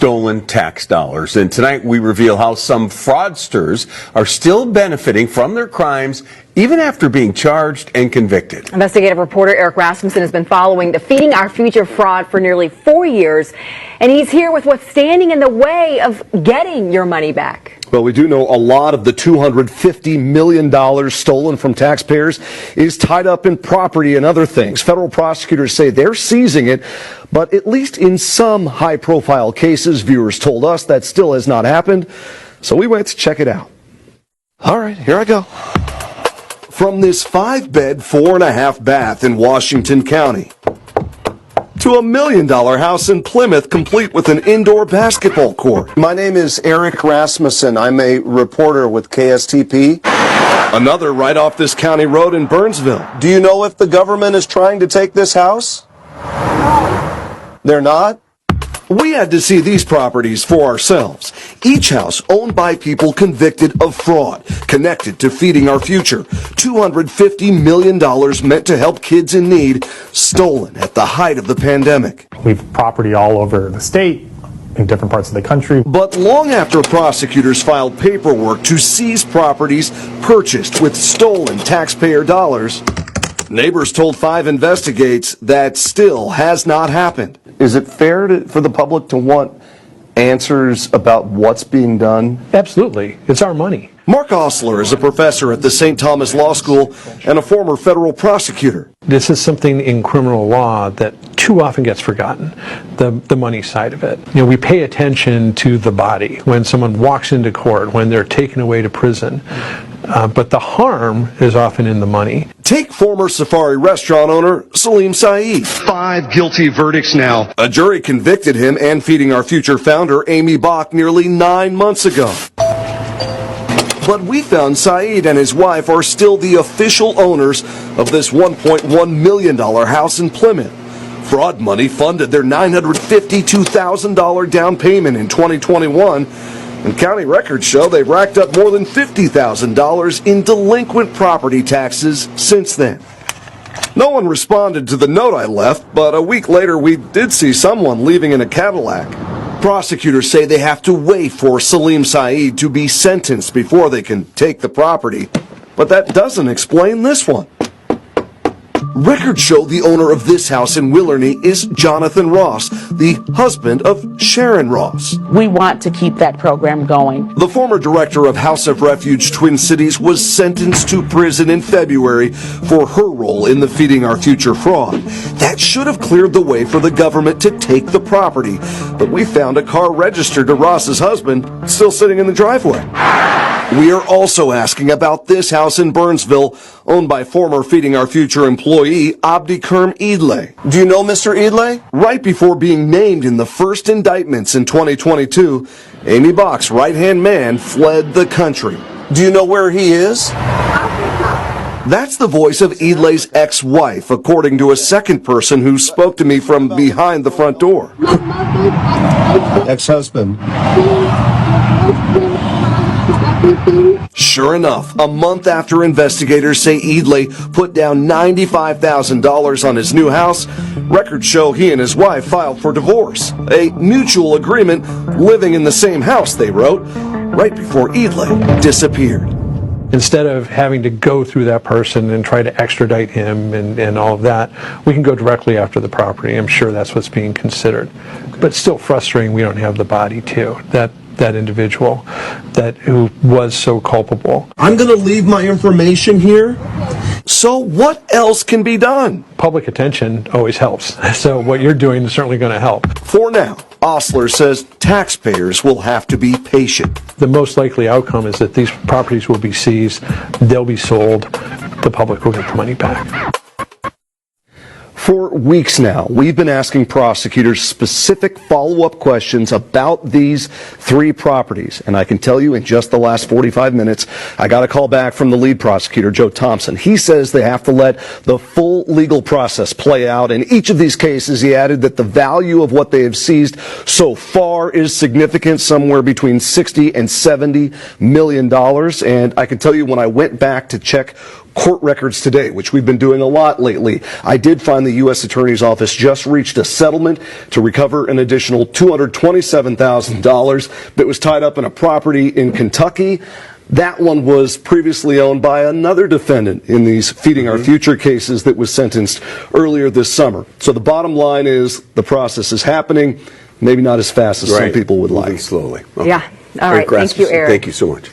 stolen tax dollars. And tonight we reveal how some fraudsters are still benefiting from their crimes even after being charged and convicted. Investigative reporter Eric Rasmussen has been following the Feeding Our Future fraud for nearly 4 years, and he's here with what's standing in the way of getting your money back. Well, we do know a lot of the $250 million stolen from taxpayers is tied up in property and other things. Federal prosecutors say they're seizing it, but at least in some high-profile cases, viewers told us that still has not happened. So we went to check it out. All right, here I go. From this 5-bed, 4.5 bath in Washington County to a $1 million house in Plymouth, complete with an indoor basketball court. My name is Eric Rasmussen. I'm a reporter with KSTP. Another right off this county road in Burnsville. Do you know if the government is trying to take this house? No. They're not? We had to see these properties for ourselves. Each house owned by people convicted of fraud, connected to Feeding Our Future. $250 million meant to help kids in need, stolen at the height of the pandemic. We have property all over the state, in different parts of the country. But long after prosecutors filed paperwork to seize properties purchased with stolen taxpayer dollars, neighbors told 5 Investigates that still has not happened. Is it fair for the public to want answers about what's being done? Absolutely. It's our money. Mark Osler is a professor at the St. Thomas Law School and a former federal prosecutor. This is something in criminal law that too often gets forgotten, the money side of it. You know, we pay attention to the body when someone walks into court, when they're taken away to prison, but the harm is often in the money. Take former Safari restaurant owner Salim Saeed. 5 guilty verdicts now. A jury convicted him and Feeding Our Future founder Amy Bach nearly 9 months ago. But we found Saeed and his wife are still the official owners of this $1.1 million house in Plymouth. Fraud money funded their $952,000 down payment in 2021, and county records show they've racked up more than $50,000 in delinquent property taxes since then. No one responded to the note I left, but a week later we did see someone leaving in a Cadillac. Prosecutors say they have to wait for Salim Saeed to be sentenced before they can take the property, but that doesn't explain this one. Records show the owner of this house in Willerny is Jonathan Ross, the husband of Sharon Ross. We want to keep that program going. The former director of House of Refuge Twin Cities was sentenced to prison in February for her role in the Feeding Our Future fraud. That should have cleared the way for the government to take the property, but we found a car registered to Ross's husband still sitting in the driveway. We are also asking about this house in Burnsville, owned by former Feeding Our Future employee Abdi Kerm Idle. Do you know Mr. Idle? Right before being named in the first indictments in 2022, Amy Bach's right-hand man fled the country. Do you know where he is? That's the voice of Idle's ex-wife, according to a second person who spoke to me from behind the front door. Ex-husband. Sure enough, a month after investigators say Idle put down $95,000 on his new house, records show he and his wife filed for divorce. A mutual agreement, living in the same house, they wrote, right before Idle disappeared. Instead of having to go through that person and try to extradite him and all of that, we can go directly after the property. I'm sure that's what's being considered. But still frustrating we don't have the body too. That individual who was so culpable. I'm going to leave my information here. So what else can be done? Public attention always helps. So what you're doing is certainly going to help. For now, Osler says taxpayers will have to be patient. The most likely outcome is that these properties will be seized, they'll be sold, the public will get the money back. For weeks now, we've been asking prosecutors specific follow-up questions about these 3 properties. And I can tell you in just the last 45 minutes, I got a call back from the lead prosecutor, Joe Thompson. He says they have to let the full legal process play out. In each of these cases, he added that the value of what they have seized so far is significant, somewhere between $60 and $70 million. And I can tell you when I went back to check court records today, which we've been doing a lot lately. I did find the U.S. Attorney's Office just reached a settlement to recover an additional $227,000 that was tied up in a property in Kentucky. That one was previously owned by another defendant in these Feeding Our Future cases that was sentenced earlier this summer. So the bottom line is the process is happening, maybe not as fast as some people would like. Moving slowly. Yeah. All right. Thank you, Eric. Thank you so much.